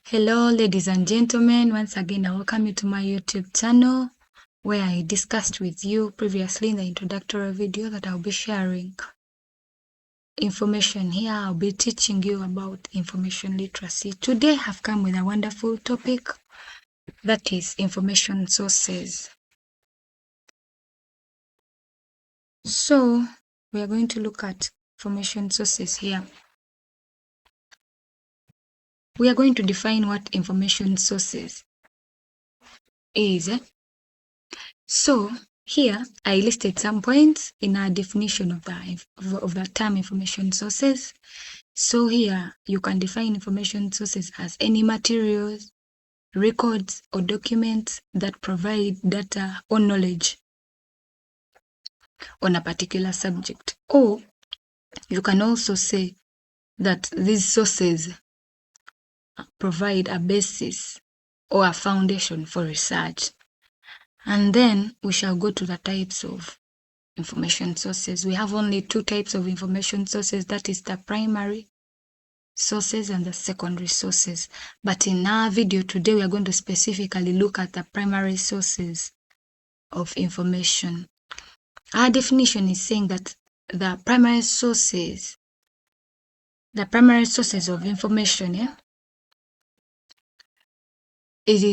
Hello, ladies and gentlemen. Once again, I welcome you to my YouTube channel where I discussed with you previously in the introductory video that I'll be sharing information here. I'll be teaching you about information literacy. Today, I've come with a wonderful topic that is information sources. So, we are going to look at information sources here. We are going to define what information sources is. So, here I listed some points in our definition of the term information sources. So here you can define information sources as any materials, records, or documents that provide data or knowledge on a particular subject. Or you can also say that these sources provide a basis or a foundation for research. And then we shall go to the types of information sources. We have only two types of information sources, that is the primary sources and the secondary sources. But in our video today, we are going to specifically look at the primary sources of information. Our definition is saying that the primary sources of information, it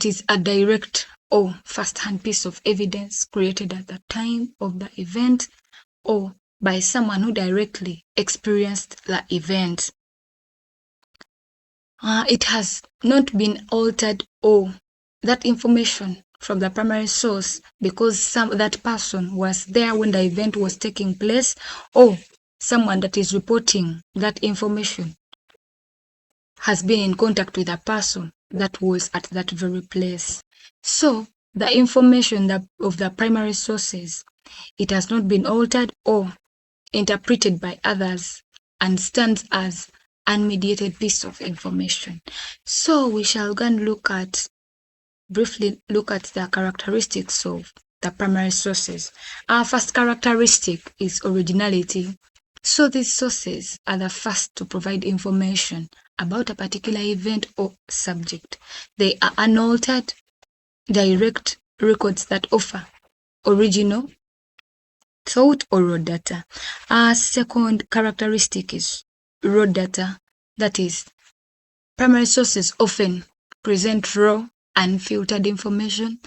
is a direct or first-hand piece of evidence created at the time of the event or by someone who directly experienced the event. It has not been altered, or that information from the primary source because that person was there when the event was taking place, or someone that is reporting that information has been in contact with a person that was at that very place. So the information of the primary sources, it has not been altered or interpreted by others and stands as unmediated piece of information. So we shall go and briefly look at the characteristics of the primary sources. Our first characteristic is originality. So these sources are the first to provide information about a particular event or subject. They are unaltered, direct records that offer original thought or raw data. Our second characteristic is raw data. That is, primary sources often present raw, unfiltered information.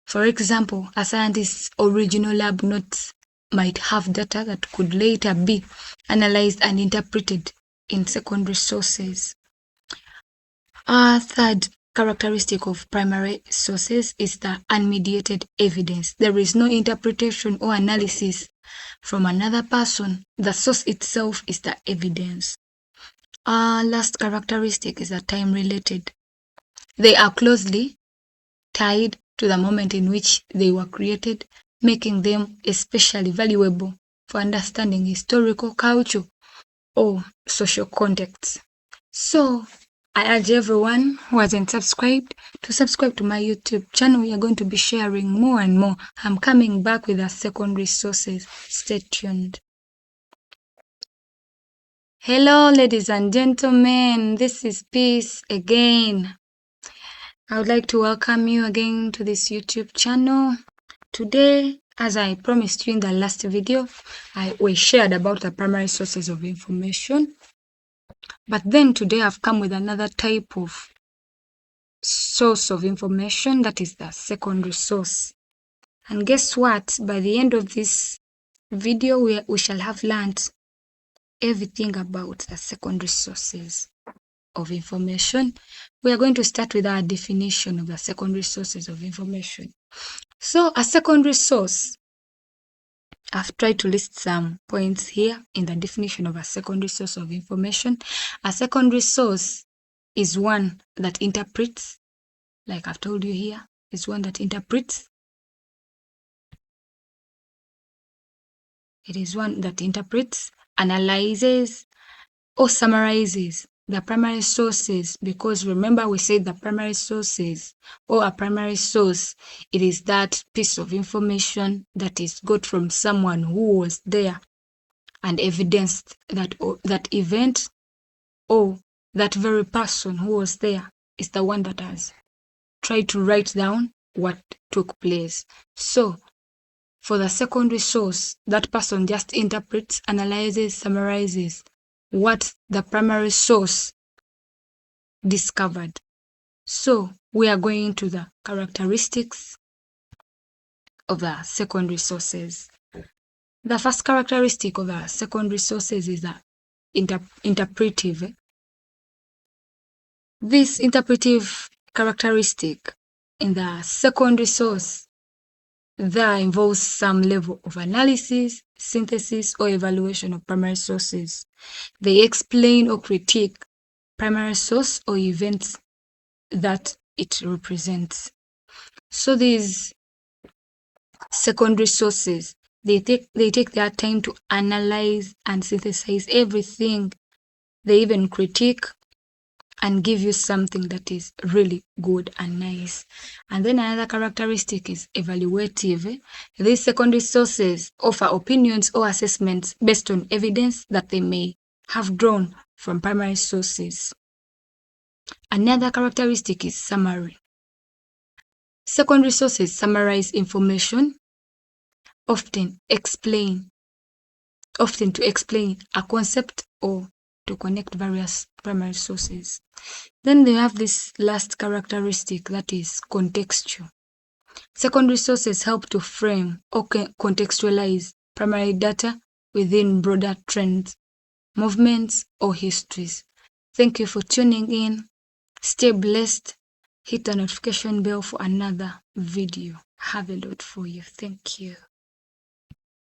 For example, a scientist's original lab notes might have data that could later be analyzed and interpreted in secondary sources. Our third characteristic of primary sources is the unmediated evidence. There is no interpretation or analysis from another person. The source itself is the evidence. Our last characteristic is the time-related. They are closely tied to the moment in which they were created, making them especially valuable for understanding historical, cultural, or social contexts. So I urge everyone who hasn't subscribed to subscribe to my YouTube channel. We are going to be sharing more and more. I'm coming back with the secondary sources. Stay tuned. Hello, ladies and gentlemen. This is Peace again. I would like to welcome you again to this YouTube channel. Today, as I promised you in the last video, we shared about the primary sources of information. But then today I've come with another type of source of information, that is the secondary source. And guess what? By the end of this video, we shall have learned everything about the secondary sources of information. We are going to start with our definition of the secondary sources of information. So a secondary source, I've tried to list some points here in the definition of a secondary source of information. A secondary source is one that interprets, like I've told you here, is one that interprets. It is one that interprets, analyzes, or summarizes the primary sources, because remember we said the primary sources, or a primary source, it is that piece of information that is got from someone who was there and evidenced that event or that very person who was there is the one that has tried to write down what took place. So for the secondary source, that person just interprets, analyzes, summarizes what the primary source discovered. So we are going to the characteristics of the secondary sources. The first characteristic of the secondary sources is the interpretive. This interpretive characteristic in the secondary source that involves some level of analysis, synthesis, or evaluation of primary sources. They explain or critique primary source or events that it represents. So these secondary sources, they take their time to analyze and synthesize everything. They even critique and give you something that is really good and nice. And then another characteristic is evaluative. These secondary sources offer opinions or assessments based on evidence that they may have drawn from primary sources. Another characteristic is summary. Secondary sources summarize information, often to explain a concept or to connect various primary sources. Then they have this last characteristic, that is contextual. Secondary sources help to frame or contextualize primary data within broader trends, movements, or histories. Thank you for tuning in. Stay blessed. Hit the notification bell for another video. Have a lot for you. Thank you.